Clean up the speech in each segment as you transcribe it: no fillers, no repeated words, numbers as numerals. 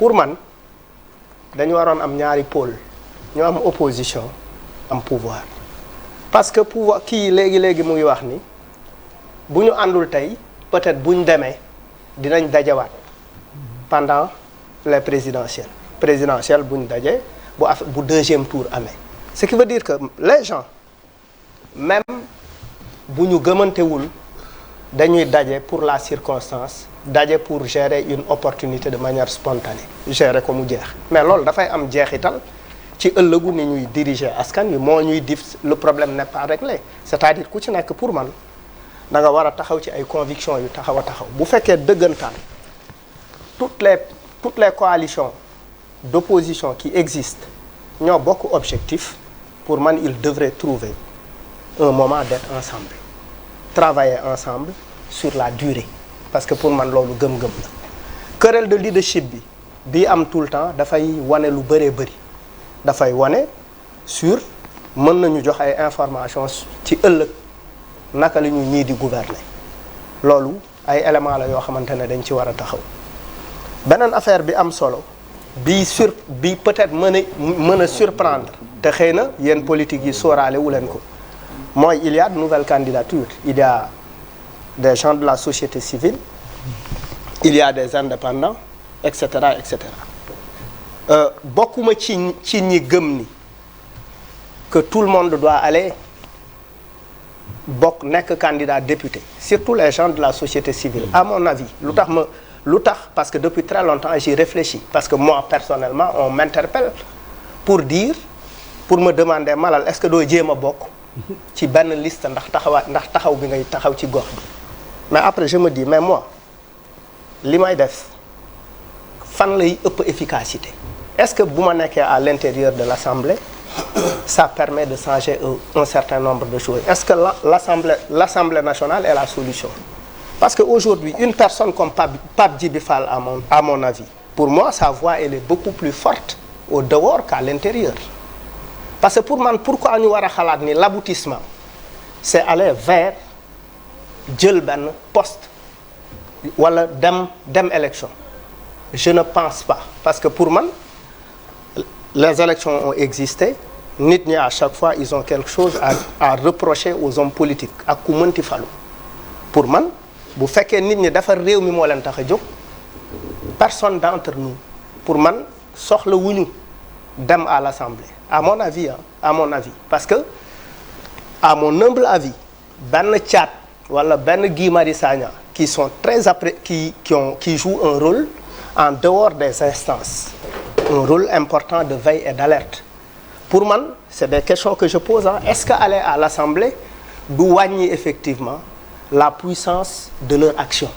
pour man dañu waroon am ñaari pôle ñu am opposition am pouvoir parce que pouvoir kii léegi mu ngi wax ni bu ñu àndul tey peut-être bu ñu demee dinañ dajewaat pendant les présidentielles bu ñu dajee bu deuxième tour amee ce qui veut dire que les gens même bu ñu gëmantewul dañuy daje pour la circonstance daje pour gérer une opportunité de manière spontanée gérer ko mu jeex mais loolu dafay am jeexital ci ëllëgu ni ñuy diriger askan wi moo ñuy le problème n'est pas réglé c'est-à-dire ku ci nekk pour man da nga war a taxaw ci ay convictions yu taxaw bu fekkee dëggantaan toutes les coalitions d'opposition qui existent ñoo bokk objectif pour man ils devraient trouver un moment d'être ensemble travailler ensemble sur la durée parce que pour man loolu gëm-gëm la querelle de leadership bi am tout le temps dafay wane lu bëree bëri dafay wane sur mën nañu jox ay informations ci ëllëg naka la ñu ñii di gouverner loolu ay éléments la yoo xamante ne dañ ci war a taxaw beneen affaire bi am solo bi peut-être mën a surprendre te xëy na yéen politique yi sóoraale wu leen ko mooy il y a de nouvelles candidatures il y a des gens de la société civile il y a des indépendants et cetera bokkuma ci ñi gëm ni que tout le monde doit aller nekk candidat député surtout les gens de la société civile à mon avis lu tax parce que depuis très longtemps j'y réfléchis parce que moi personnellement on m'interpelle pour me demander Malal est-ce que doo jéem a bokk ci benn liste ndax taxaw bi ngay taxaw ci gox bi mais après je me dis mais moi li may def fan lay ëpp efficacité est-ce que bu ma nekkee à l'intérieur de l'Assemblée ça permet de changer un certain nombre de choses est-ce que l'Assemblée nationale est la solution parce que aujourd'hui une personne comme Pape Djibi Fall à mon avis pour moi sa voix elle est beaucoup plus forte au dehors qu'à l'intérieur parce que pour man pourquoi ñu war a xalaat ni l'aboutissement c'est aller vers jël benn poste wala dem élection je ne pense pas parce que pour man les élections ont existé nit ñi à chaque fois ils ont quelque chose à reprocher aux hommes politiques ak ku mënti falu pour man bu fekkee nit ñi defar réew mi moo leen tax a jóg personne d'entre nous pour man soxla wuñu dem à l'Assemblée à mon avis parce que à mon humble avis benn Thiat wala benn Guy Marius Sagna qui sont très qui jouent un rôle en dehors des instances un rôle important de veille et d'alerte pour man c'est des questions que je pose est-ce que aller à l'Assemblée du wàññi effectivement la puissance de leur action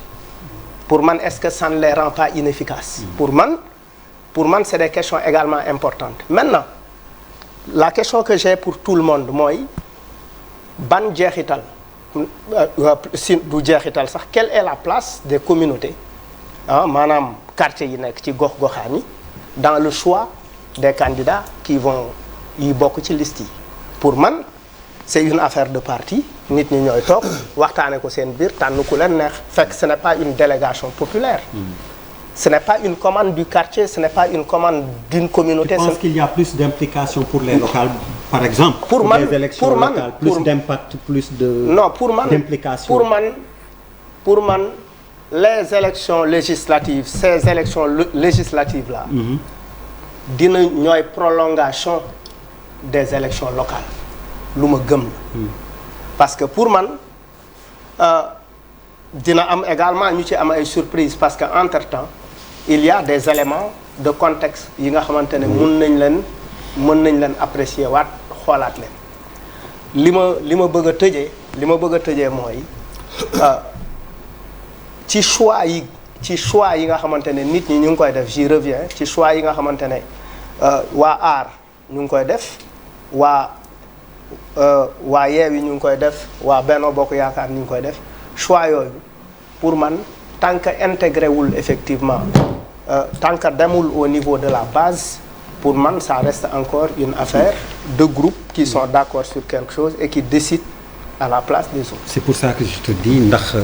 pour man est-ce que ça ne les rend pas inefficaces pour man c'est des questions également importantes maintenant la question que j'ai pour tout le monde mooy ban jeexital si du jeexital sax quelle est la place des communautés maanaam quartier yi nekk ci gox-goxaan yi dans le choix des candidats yi bokk ci liste yi pour man c'est une affaire de parti nit ñi ñooy toog waxtaane ko seen biir tànn ku leen neex fekk ce n'est pas une délégation populaire ce n'est pas une commande du quartier ce n'est pas une commande d'une communauté. Je pense qu'il y a plus d'implication pour les locales par exemple pour les élections locales plus d'impact plus de non pour man d'implication pour man les élections législatives ces élections législatives là dina ñooy prolongation des élections locales lu ma gëm la parce que pour man dina am également ñu ci am ay surprises parce que entre-temps il y a des éléments de contexte yi nga xamante ne mën nañ leen apprécier waat xoolaat leen li ma bëgg a tëjee mooy ci choix yi nga xamante ne nit ñi ñu ngi koy def j'y reviens ci choix yi nga xamante ne waa aar ñu ngi koy def waa Yewwi ñu ngi koy def waa Benno Bokk Yaakaar ñu ngi koy def choix yooyu pour man tant que intégré wul effectivement tant que demul au niveau de la base pour man ça reste encore une affaire de groupes qui sont d'accord sur quelque chose et qui décident à la place des autres. C'est pour ça que je te dis ndax